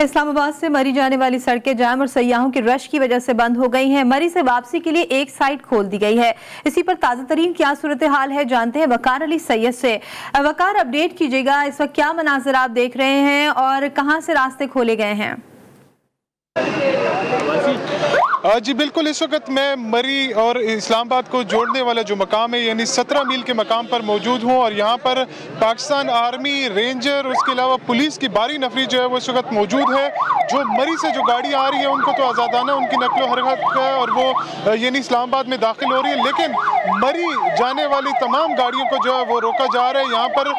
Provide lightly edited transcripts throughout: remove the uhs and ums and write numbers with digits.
इस्लामाबाद से मरी जाने वाली सड़कें जाम और सयाहों की रश की वजह से बंद हो गई हैं। मरी से वापसी के लिए एक साइड खोल दी गई है। इसी पर ताजा तरीन क्या सूरत हाल है, जानते हैं वकार अली सैयद से। वकार, अपडेट कीजिएगा, इस वक्त क्या मनाजिर आप देख रहे हैं और कहां से रास्ते खोले गए हैं? जी बिल्कुल, इस वक्त मैं मरी और इस्लामाबाद को जोड़ने वाला जो मकाम है यानी 17 मील के मकाम पर मौजूद हूँ और यहाँ पर पाकिस्तान आर्मी, रेंजर, उसके अलावा पुलिस की बारी नफरी जो है वो इस वक्त मौजूद है। जो मरी से जो गाड़ी आ रही है उनको तो आज़ादाना उनकी नकलो हरकत है और वो यानी इस्लामाबाद में दाखिल हो रही है, लेकिन मरी जाने वाली तमाम गाड़ियों को जो है वो रोका जा रहा है। यहाँ पर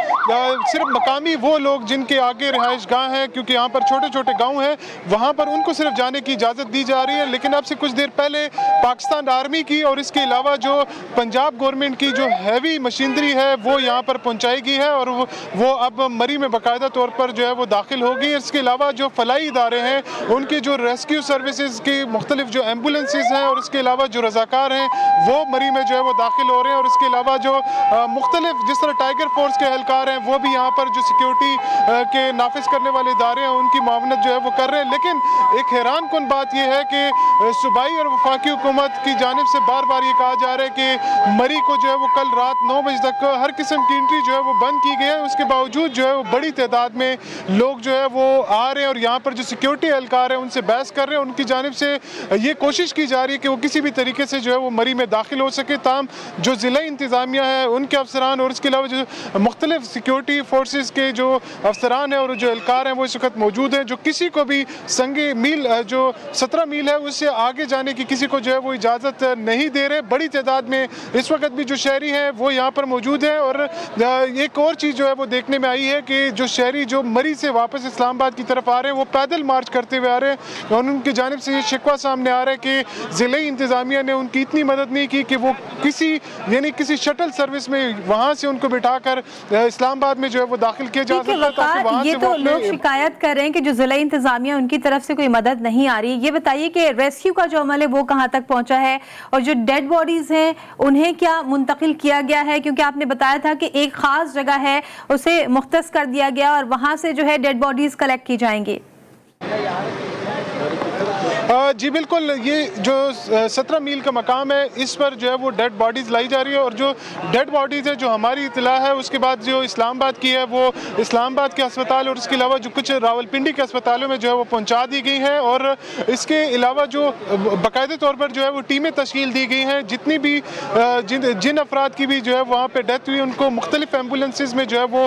सिर्फ मकामी वो लोग जिनके आगे रिहाइश गाह हैं, क्योंकि यहाँ पर छोटे छोटे गाँव हैं, वहाँ पर उनको सिर्फ जाने की इजाज़त दी जा रही है। लेकिन अब से कुछ देर पहले पाकिस्तान आर्मी की और इसके अलावा जो पंजाब गवर्नमेंट की जो हैवी मशीनरी है वो यहाँ पर पहुँचाई गई है और वो अब मरी में बाकायदा तौर पर जो है वो दाखिल होगी। इसके अलावा जो फलाई इदारे हैं उनकी जो रेस्क्यू सर्विसेज की मुख्तलिफ जो एम्बुलेंसेज हैं और इसके अलावा जो रजाकार हैं वो मरी में जो है वो दाखिल हो रहे हैं। और इसके अलावा जो मुख्तलिफ जिस तरह टाइगर फोर्स के एहलकार हैं वो भी यहाँ पर जो सिक्योरिटी के नाफिज करने वाले इदारे हैं उनकी मावनत जो है वो कर रहे हैं। लेकिन एक हैरान कुन बात यह है कि सूबाई और वफाकी हुकूमत की जानिब से बार बार ये कहा जा रहा है कि मरी को जो है वो कल रात 9 बजे तक हर किस्म की एंट्री जो है वो बंद की गई है। उसके बावजूद जो है वो बड़ी तादाद में लोग जो है वो आ रहे हैं और यहाँ पर जो सिक्योरिटी एहलकार है उनसे बहस कर रहे हैं। उनकी जानिब से ये कोशिश की जा रही है कि वो किसी भी तरीके से जो है वो मरी में दाखिल हो सके। ताम जो ज़िला इंतज़ामिया है उनके अफसरान और इसके अलावा जो मुख्तलिफ सिक्योरिटी फोर्सेस के जो अफसरान हैं और जो एहलकार हैं वो इस वक्त मौजूद हैं, जो किसी को भी संगे मील जो 17 मील है उससे आगे जाने की किसी को जो है वो इजाज़त नहीं दे रहे। बड़ी तादाद में इस वक्त भी जो शहरी हैं वो यहाँ पर मौजूद हैं। और एक और चीज़ जो है वो देखने में आई है कि जो शहरी जो मरी से वापस इस्लामाबाद की तरफ आ रहे हैं वो पैदल मार्च करते हुए आ रहे हैं और उनकी जानिब से ये शिकवा सामने आ रहा है कि ज़िले इंतज़ामिया ने उनकी इतनी मदद नहीं की कि वो किसी शटल सर्विस में वहाँ से उनको बिठाकर इस्लामाबाद में जो है वो दाखिल किया जा सकता है। ये तो लोग शिकायत कर रहे हैं कि जो ज़िला इंतज़ामिया उनकी तरफ से कोई मदद नहीं आ रही। ये बताइए कि रेस्क्यू का जो अमल है वो कहां तक पहुंचा है और जो डेड बॉडीज हैं उन्हें क्या मुंतकिल किया गया है? क्योंकि आपने बताया था कि एक खास जगह है उसे मुख्तस कर दिया गया और वहां से जो है डेड बॉडीज कलेक्ट की जाएंगी। जी बिल्कुल, ये जो 17 मील का मकाम है इस पर जो है वो डेड बॉडीज़ लाई जा रही है और जो डेड बॉडीज़ है जो हमारी इतला है उसके बाद जो इस्लामाबाद की है वो इस्लामाबाद के अस्पताल और इसके अलावा जो कुछ रावलपिंडी के अस्पतालों में जो है वो पहुंचा दी गई हैं। और इसके अलावा जो बाकायदे तौर पर जो है वो टीमें तश्कील दी गई हैं। जितनी भी जिन अफराद की भी जो है वहाँ पर डेथ हुई उनको मुख्तलिफ एम्बुलेंसेज में जो है वो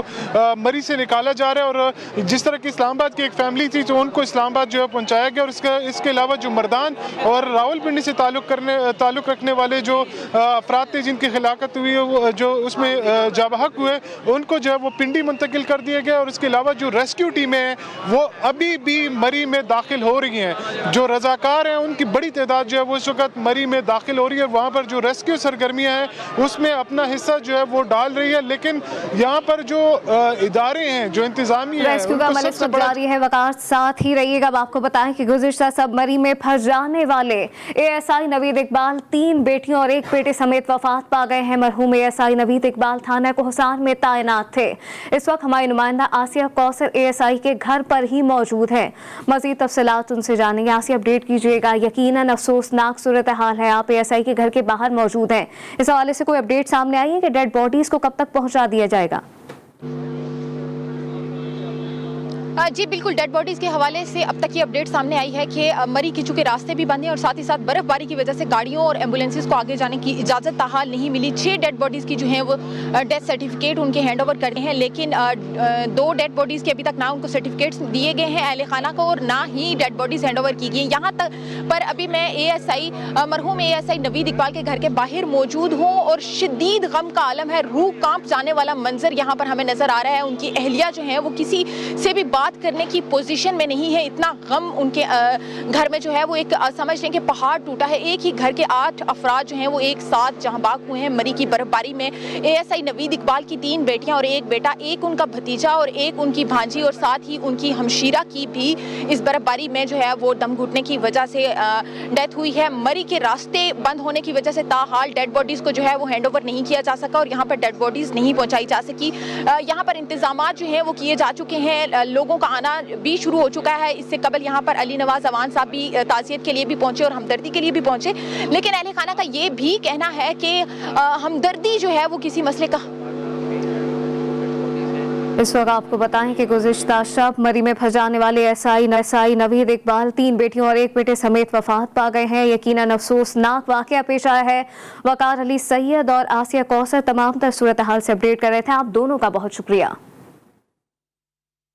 मरी से निकाला जा रहा है। और जिस तरह की इस्लामाबाद की एक फैमिली थी तो उनको इस्लामाबाद जो है पहुँचाया गया और इसके अलावा जो मर्दान और रावलपिंडी से ताल्लुक रखने वाले जो अफराद थे जिनकी खिलाफत हुई जो उसमें जाबहक हुए उनको जो है वो पिंडी मुंतकिल कर दिया गया। और इसके अलावा जो रेस्क्यू टीमें हैं वो अभी भी मरी में दाखिल हो रही हैं। जो रजाकार हैं उनकी बड़ी तादाद जो है वो इस वक्त मरी में दाखिल हो रही है। वहाँ पर जो रेस्क्यू सरगर्मियाँ हैं उसमें अपना हिस्सा जो है वो डाल रही है। लेकिन यहाँ पर जो इदारे हैं जो इंतजामिया रेस्क्यू का अमल जारी है। वकार साथ ही रहिएगा। अब आपको बताएं कि गुज़िश्ता सब मरी में फंस जाने वाले एएसआई नवीद इकबाल 3 बेटियों और 1 बेटे समेत वफात पा गए हैं। मरहूम एएसआई नवीद इकबाल थाना कोहसान में तैनात थे। इस वक्त हमारी नुमाइंदा आसिया कौसर एएसआई के घर पर ही मौजूद है। मजीद तफसीलात उनसे जानेंगे। आसिया, अपडेट कीजिएगा। यकीनन अफसोसनाक सूरत हाल है। आप एएसआई के घर के बाहर मौजूद हैं। इस हवाले से कोई अपडेट सामने आई है कि डेड बॉडीज को कब तक पहुंचा दिया जाएगा? जी बिल्कुल, डेड बॉडीज़ के हवाले से अब तक ये अपडेट सामने आई है कि मरी की चूँकि रास्ते भी बंद हैं और साथ ही साथ बर्फबारी की वजह से गाड़ियों और एम्बुलेंसेस को आगे जाने की इजाज़त ताहाल नहीं मिली। 6 डेड बॉडीज़ की जो है वो डेथ सर्टिफिकेट उनके हैंड ओवर करते हैं, लेकिन 2 डेड बॉडीज़ के अभी तक ना उनको सर्टिफिकेट्स दिए गए हैं अहले खाना को और ना ही डेड बॉडीज़ हैंड ओवर की गई। यहाँ तक पर अभी मैं मरहूम एएसआई नवीद इकबाल के घर के बाहर मौजूद हूँ और शदीद गम का आलम है। रूह कांप जाने वाला मंजर यहाँ पर हमें नज़र आ रहा है। उनकी अहलिया जो है वो किसी से भी बात करने की पोजीशन में नहीं है। इतना गम उनके घर में जो है वो एक समझ लें कि पहाड़ टूटा है। एक ही घर के 8 अफराद जो हैं वो एक साथ जहां बाग हुए हैं मरी की बर्फबारी में। एएसआई नवीद इकबाल की 3 बेटियां और 1 बेटा, एक उनका भतीजा और एक उनकी भांजी और साथ ही उनकी हमशीरा की भी इस बर्फबारी में जो है वो दम घुटने की वजह से डेथ हुई है। मरी के रास्ते बंद होने की वजह से ताहाल डेड बॉडीज को जो है वो हैंड ओवर नहीं किया जा सका और यहाँ पर डेड बॉडीज नहीं पहुंचाई जा सकी। यहाँ पर इंतजाम जो है वो किए जा चुके हैं। लोगों लोगों का आना भी शुरू हो चुका है। इससे कबल यहाँ पर अली नवाज अवान साहब भी ताज़ियत के लिए भी पहुंचे और हमदर्दी के लिए भी पहुंचे, लेकिन अहले खाना का ये भी कहना है कि हमदर्दी जो है वो किसी मसले का। इस वक्त आपको बताएं कि गुज़िश्ता शब मरी में फंस जाने वाले एसआई नवीद इकबाल 3 बेटियों और 1 बेटे समेत वफात पा गए हैं। यकीनन अफसोसनाक वाक़या पेश आया है। वकार अली सैयद और आसिया कौसर तमाम तर सूरत हाल से अपडेट कर रहे थे। आप दोनों का बहुत शुक्रिया।